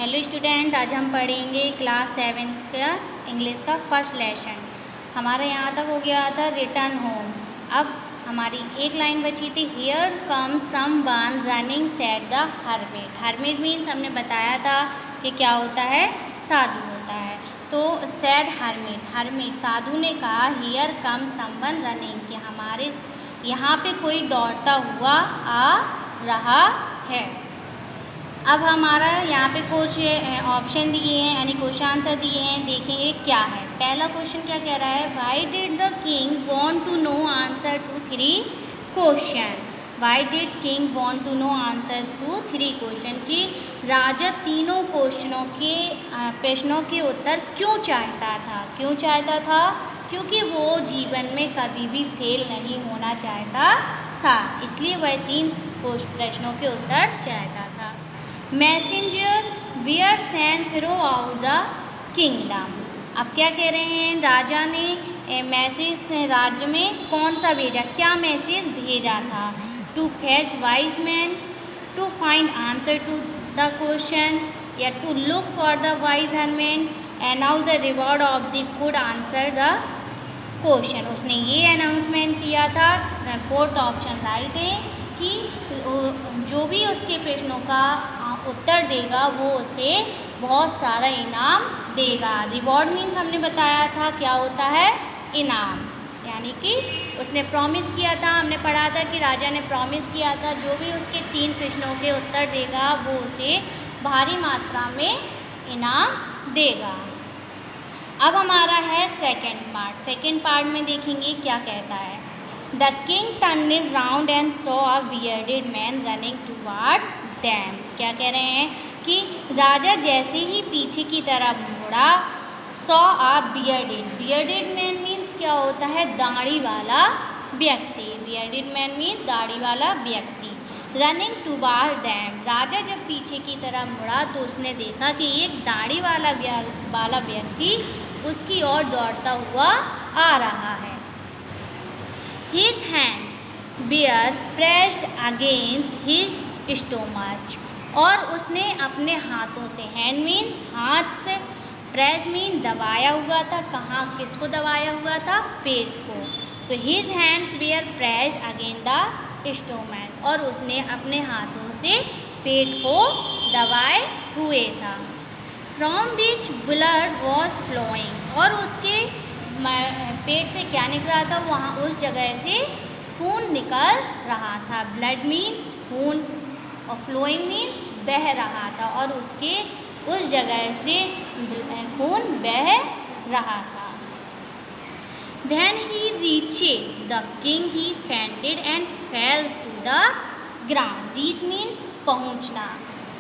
Hello student, आज हम पढ़ेंगे क्लास 7 का इंग्लिश का फर्स्ट लेसन। हमारा यहाँ तक हो गया था रिटर्न होम। अब हमारी एक लाइन बची थी, here come someone running said the hermit. Hermit means हमने बताया था कि क्या होता है, साधु होता है। तो सेड हर्मिट, हर्मिट साधु ने कहा हियर कम समवन रनिंग, कि हमारे यहाँ पे कोई दौड़ता हुआ आ रहा है। अब हमारा यहाँ पे कुछ ऑप्शन दिए हैं, यानी क्वेश्चन आंसर दिए हैं, देखेंगे क्या है। पहला क्वेश्चन क्या कह रहा है, why did the king want to know answer to 3 question. Why did king want to know answer to 3 question, कि राजा तीनों प्रश्नों के उत्तर क्यों चाहता था। क्यों चाहता था? क्योंकि वो जीवन में कभी भी फेल नहीं होना चाहता था, इसलिए वह 3 प्रश्नों के उत्तर चाहता था। Messenger VR Saint through out the kingdom. अब क्या कह रहे हैं, राजा ने मैसेज राज्य में कौन सा भेजा, क्या मैसेज भेजा था। To fetch wise man, to find answer to the question, या to look for the wise हर्मैन, announce the reward of the good answer the question. उसने ये अनाउंसमेंट किया था, 4th ऑप्शन राइट है, कि जो भी उसके प्रश्नों का उत्तर देगा वो उसे बहुत सारा इनाम देगा। रिवॉर्ड मीन्स हमने बताया था क्या होता है, इनाम, यानी कि उसने प्रॉमिस किया था, हमने पढ़ा था कि राजा ने प्रॉमिस किया था जो भी उसके 3 प्रश्नों के उत्तर देगा वो उसे भारी मात्रा में इनाम देगा। अब हमारा है सेकंड पार्ट। सेकंड पार्ट में देखेंगे क्या कहता है। The king turned round and saw a bearded man running towards them. क्या कह रहे हैं कि राजा जैसे ही पीछे की तरफ मुड़ा, saw a bearded, bearded man means क्या होता है, दाढ़ी वाला व्यक्ति। बियर्डेड मैन मीन्स दाढ़ी वाला व्यक्ति। रनिंग टुवर्ड्स देम, राजा जब पीछे की तरफ मुड़ा तो उसने देखा कि एक दाढ़ी वाला व्यक्ति उसकी ओर दौड़ता हुआ आ रहा है। His hands were pressed against his stomach, और उसने अपने हाथों से, हैंड मीन्स हाथ से, प्रेस मीन दबाया हुआ था, कहाँ किसको दबाया हुआ था, पेट को। तो his hands were pressed against the stomach, और उसने अपने हाथों से पेट को दबाए हुए था। From which blood was flowing, और उसके पेट से क्या निकल रहा था, वहाँ उस जगह से खून निकल रहा था। ब्लड मीन्स खून, और फ्लोइंग मीन्स बह रहा था, और उसके उस जगह से खून बह रहा था। When he reached the king, he fainted and fell to the ground. Reach means पहुँचना,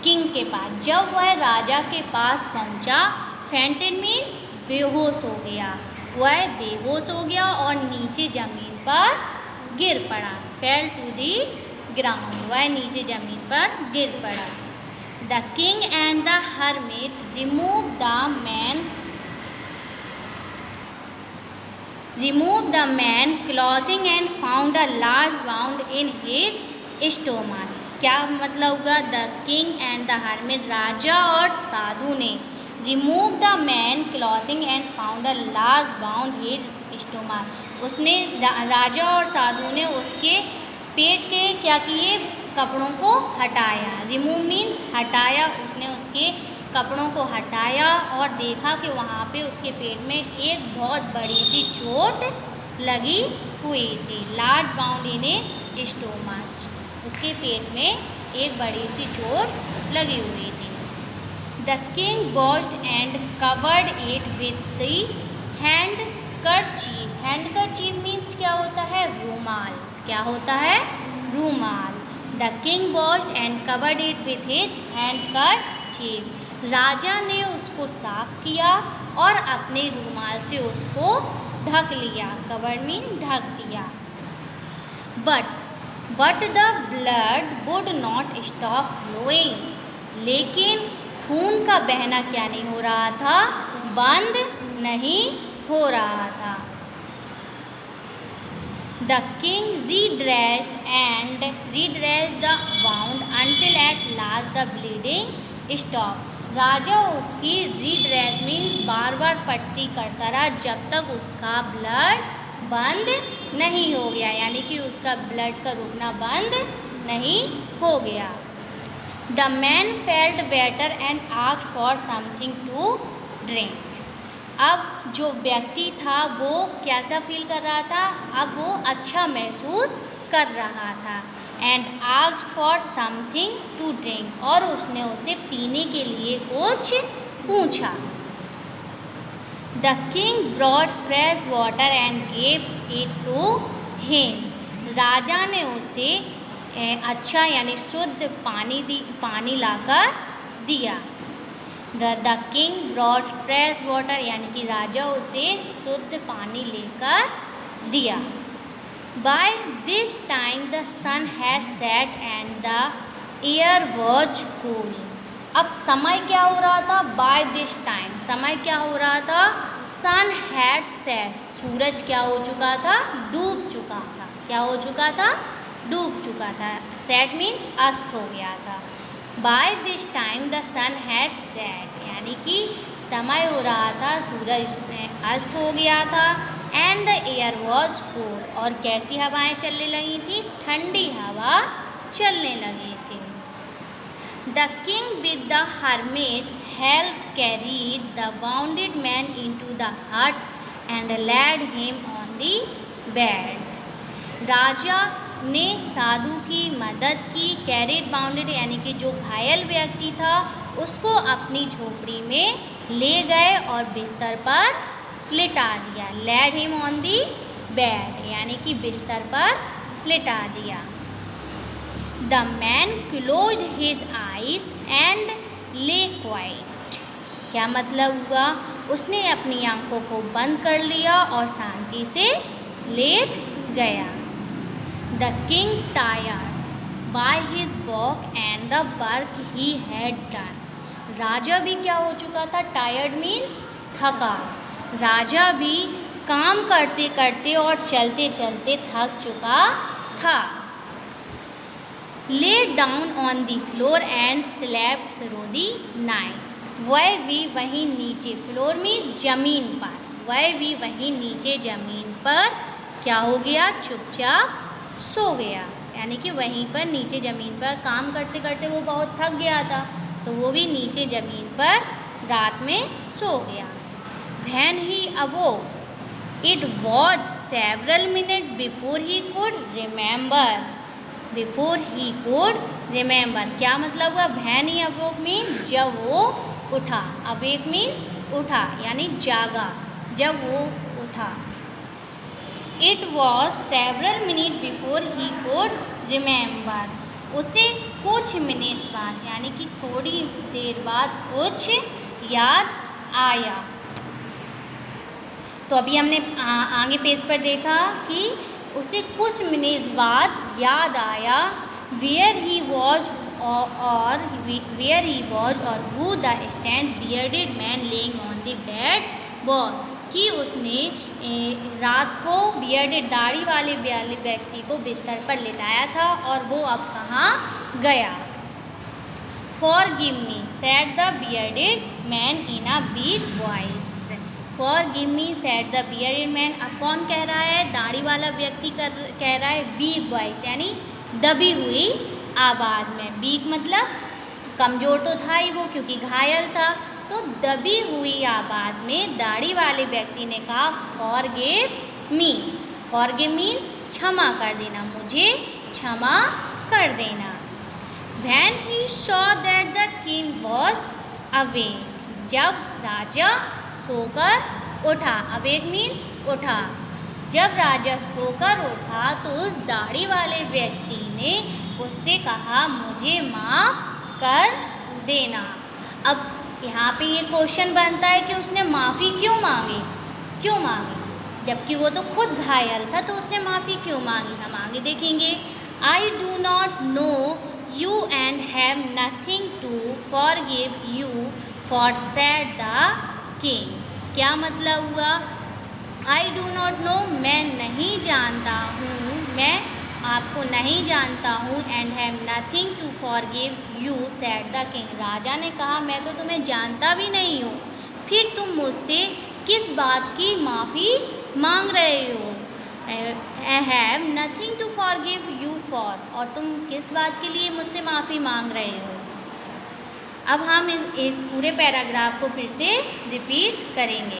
किंग के पास। जब वह राजा के पास पहुँचा, fainted means बेहोश हो गया, वह बेहोश हो गया और नीचे ज़मीन पर गिर पड़ा। फेल टू दी ग्राउंड, वह नीचे ज़मीन पर गिर पड़ा। The king and the hermit remove the man clothing and found a large wound in his stomach. क्या मतलब होगा, the king and the hermit, राजा और साधु ने, remove the man clothing and found a large wound his stomach, उसने राजा और साधु ने उसके पेट के क्या किए, कपड़ों को हटाया। रिमूव मीन्स हटाया, उसने उसके कपड़ों को हटाया और देखा कि वहाँ पे उसके पेट में एक बहुत बड़ी सी चोट लगी हुई थी। Large wound in his stomach, उसके पेट में एक बड़ी सी चोट लगी हुई थी। The king washed and covered it with the handkerchief. Handkerchief means क्या होता है, रूमाल। क्या होता है, रूमाल। The king washed and covered it with his handkerchief. राजा ने उसको साफ किया और अपने रूमाल से उसको ढक लिया। covered means ढक दिया। But the blood would not stop flowing. लेकिन खून का बहना क्या नहीं हो रहा था, बंद नहीं हो रहा था। The king redressed the wound until at last the bleeding stopped. राजा उसकी रीड्रेस मीन्स बार बार पट्टी करता रहा जब तक उसका ब्लड बंद नहीं हो गया, यानी कि उसका ब्लड का रुकना बंद नहीं हो गया। The man felt better and asked for something to drink. अब जो व्यक्ति था वो कैसा फील कर रहा था, अब वो अच्छा महसूस कर रहा था। And asked for something to drink, और उसने उसे पीने के लिए कुछ पूछा। The king brought fresh water and gave it to him. राजा ने उसे अच्छा यानी शुद्ध पानी लाकर दिया। The king brought fresh water, यानी कि राजा उसे शुद्ध पानी लेकर दिया। By this time the sun has set and the air was cool. अब समय क्या हो रहा था, बाय दिस टाइम समय क्या हो रहा था, सन हैड सेट, सूरज क्या हो चुका था, डूब चुका था। क्या हो चुका था, डूब चुका था। सेट मीन्स अस्त हो गया था। By this time the sun had set, यानी कि समय हो रहा था, सूरज अस्त हो गया था। And the air was cool, और कैसी हवाएं चलने लगी थी, ठंडी हवा चलने लगी थी। The king with the hermit's help carried the wounded man into the hut and led him on the bed. राजा ने साधु की मदद की, कैरिड बाउंडेड यानी कि जो घायल व्यक्ति था उसको अपनी झोपड़ी में ले गए और बिस्तर पर लिटा दिया। Laid him on the bed, यानी कि बिस्तर पर लिटा दिया। The man closed his eyes and lay quiet. क्या मतलब हुआ, उसने अपनी आंखों को बंद कर लिया और शांति से लेट गया। The king tired by his walk and the work he had done. राजा भी क्या हो चुका था, टायर्ड मीन्स थका। राजा भी काम करते करते और चलते चलते थक चुका था। Lay down on the floor and slept through the night. वह भी वहीं नीचे, फ्लोर मीन्स जमीन पर, वह भी वहीं नीचे जमीन पर क्या हो गया, चुपचाप सो गया। यानी कि वहीं पर नीचे ज़मीन पर काम करते करते वो बहुत थक गया था, तो वो भी नीचे ज़मीन पर रात में सो गया। When he awoke, it was several minutes before he could remember. Before he could remember, क्या मतलब हुआ, when he awoke means जब वो उठा, awake means उठा यानी जागा, जब वो उठा। It was several minutes before he could remember. उसे कुछ मिनट्स बाद यानी कि थोड़ी देर बाद कुछ याद आया। तो अभी हमने आगे पेज पर देखा कि उसे कुछ मिनट बाद याद आया where he was or who the stand bearded man laying on the bed was, कि उसने रात को बियर्डेड दाढ़ी वाले व्यक्ति को बिस्तर पर लिटाया था और वो अब कहाँ गया। Forgive me, said the bearded man in a weak voice. Forgive me, said the bearded man. अब कौन कह रहा है, दाढ़ी वाला व्यक्ति कह रहा है weak voice यानी दबी हुई आवाज़ में। weak मतलब कमज़ोर तो था ही वो, क्योंकि घायल था, तो दबी हुई आवाज़ में दाढ़ी वाले व्यक्ति ने कहा फॉरगिव मी। फॉरगिव मीन्स क्षमा कर देना, मुझे क्षमा कर देना। When he saw that the king was awake, जब राजा सोकर उठा, awake means उठा, जब राजा सोकर उठा तो उस दाढ़ी वाले व्यक्ति ने उससे कहा मुझे माफ़ कर देना। अब यहाँ पे ये क्वेश्चन बनता है कि उसने माफ़ी क्यों मांगी, क्यों मांगी, जबकि वो तो खुद घायल था, तो उसने माफ़ी क्यों मांगी, हम आगे देखेंगे। I do not know you and have nothing to forgive you for said the king. क्या मतलब हुआ, आई डू नॉट नो मैं नहीं जानता हूँ, मैं आपको नहीं जानता हूँ, and have nothing to forgive you, said the king. राजा ने कहा, मैं तो तुम्हें जानता भी नहीं हूँ, फिर तुम मुझसे किस बात की माफ़ी मांग रहे हो। I have nothing to forgive you for, और तुम किस बात के लिए मुझसे माफ़ी मांग रहे हो। अब हम इस पूरे पैराग्राफ को फिर से रिपीट करेंगे।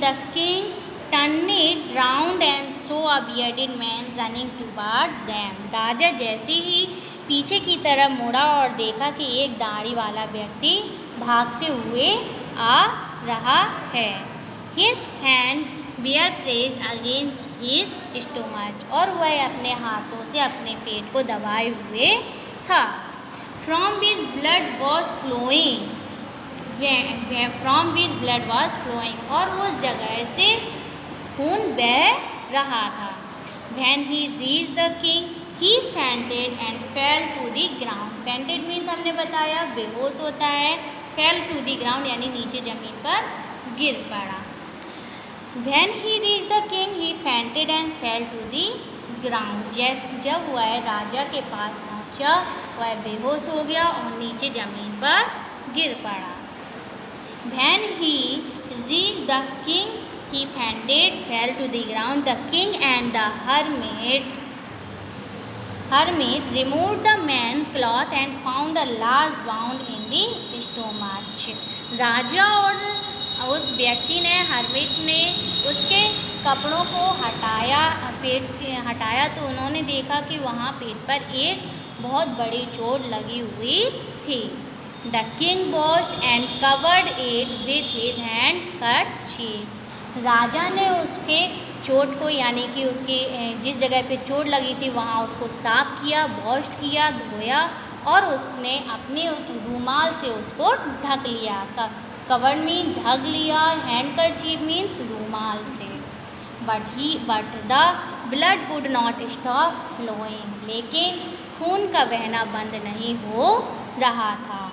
The king turned round and saw a bearded man running towards them. राजा जैसे ही पीछे की तरफ मुड़ा और देखा कि एक दाढ़ी वाला व्यक्ति भागते हुए आ रहा है। His hand were pressed against his stomach, और वह अपने हाथों से अपने पेट को दबाए हुए था। From which blood was flowing, और उस जगह से खून बह रहा था। When he reached the king, he fainted and fell to the ground. Fainted means हमने बताया बेहोश होता है, fell to the ground यानी नीचे जमीन पर गिर पड़ा। When he reached the king, he fainted and fell to the ground. जब वह राजा के पास पहुँचा, वह बेहोश हो गया और नीचे जमीन पर गिर पड़ा। When he reached the king, he fainted, fell to the ground. The king and the hermit removed the man's cloth and found a large wound in the stomach. राजा और उस व्यक्ति ने, हर्मिट ने उसके कपड़ों को हटाया तो उन्होंने देखा कि वहाँ पेट पर एक बहुत बड़ी चोट लगी हुई थी। The king washed and covered it with his handkerchief. राजा ने उसके चोट को, यानी कि उसकी जिस जगह पे चोट लगी थी वहाँ उसको साफ किया, वॉश किया, धोया, और उसने अपने रूमाल से उसको ढक लिया। कवर मीन ढक लिया, हैंडकरचीफ मीन्स रूमाल से। But the blood would not stop flowing, लेकिन खून का बहना बंद नहीं हो रहा था।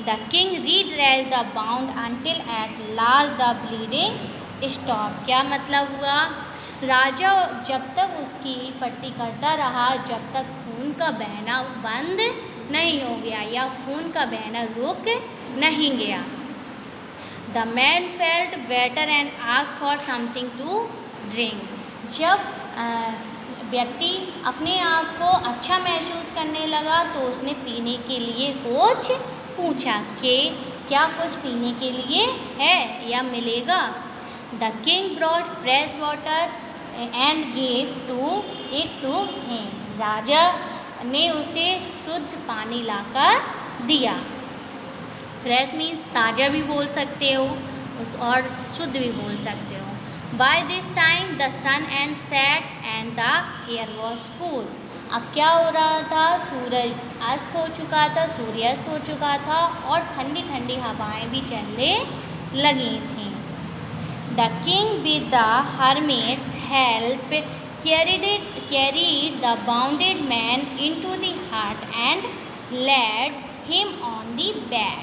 The king redressed the bound until at last the bleeding stop. क्या मतलब हुआ? राजा जब तक उसकी पट्टी करता रहा, जब तक खून का बहना बंद नहीं हो गया या खून का बहना रुक नहीं गया। The man felt better and asked for something to drink. जब व्यक्ति अपने आप को अच्छा महसूस करने लगा तो उसने पीने के लिए कुछ पूछा कि क्या कुछ पीने के लिए है या मिलेगा। The king brought fresh water and gave it to him. राजा ने उसे शुद्ध पानी लाकर दिया। फ्रेश मीन्स ताज़ा भी बोल सकते हो और शुद्ध भी बोल सकते हो। By this time the sun and set and the air was cool. अब क्या हो रहा था? सूरज अस्त हो चुका था, सूर्यास्त हो चुका था और ठंडी ठंडी हवाएं भी चलने लगी थीं। The king with the hermit's help carried the wounded man into the hut and laid him on the bed.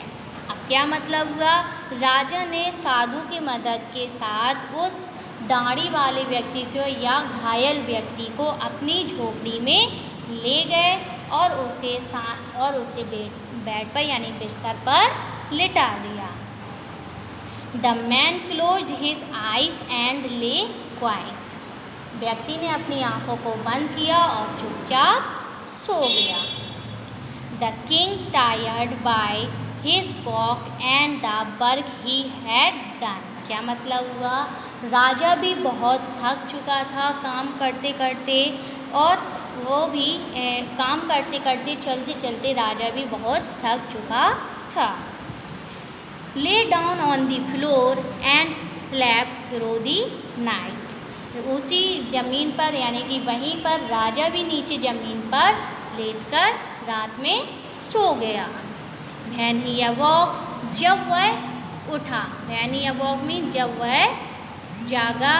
अब क्या मतलब हुआ? राजा ने साधु की मदद के साथ उस दाढ़ी वाले व्यक्ति को या घायल व्यक्ति को अपनी झोपड़ी में ले गए और उसे बेड पर यानी बिस्तर पर लिटा दिया। The man closed his eyes and lay quite. व्यक्ति ने अपनी आंखों को बंद किया और चुपचाप सो गया। The king tired by his walk and the work he had done. क्या मतलब हुआ? राजा भी बहुत थक चुका था काम करते करते, और वो भी काम करते करते चलते चलते राजा भी बहुत थक चुका था। Lay down on the floor and slept through the night. ऊंची ज़मीन पर यानी कि वहीं पर राजा भी नीचे ज़मीन पर लेटकर रात में सो गया। व्हेन ही अवॉक, जब वह उठा, व्हेन ही अवॉक मीन जब वह जागा।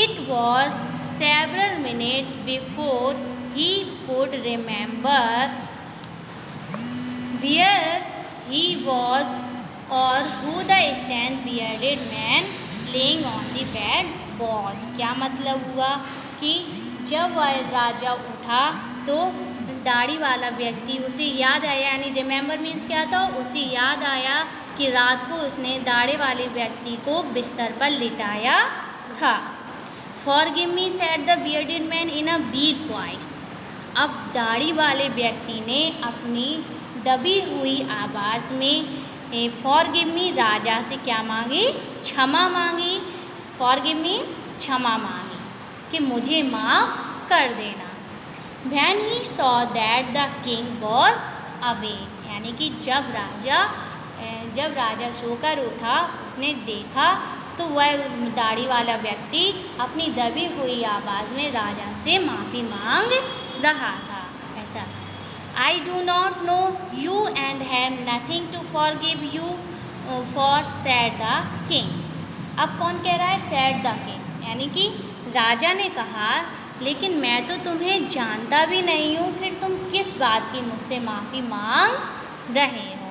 It was several minutes before he could remember where he was और who the stand bearded man lying on the bed was. क्या मतलब हुआ कि जब वह राजा उठा तो दाढ़ी वाला व्यक्ति, उसे याद आया, यानी रिमेंबर मीन्स क्या था, उसे याद आया कि रात को उसने दाढ़ी वाले व्यक्ति को बिस्तर पर लिटाया था। Forgive me said the bearded man in a week voice. अब दाढ़ी वाले व्यक्ति ने अपनी दबी हुई आवाज़ में फॉरगिव मी राजा से क्या मांगी, क्षमा मांगी। फॉरगिव मीन्स क्षमा मांगी कि मुझे माफ़ कर देना। When he saw that the king was awake, यानी कि जब राजा सोकर उठा, उसने देखा तो वह दाढ़ी वाला व्यक्ति अपनी दबी हुई आवाज़ में राजा से माफ़ी मांग रहा था। ऐसा, I do not know you and have nothing to forgive you for, said the king। अब कौन कह रहा है, said the king, यानी कि राजा ने कहा लेकिन मैं तो तुम्हें जानता भी नहीं हूँ, फिर तुम किस बात की मुझसे माफ़ी मांग रहे हो।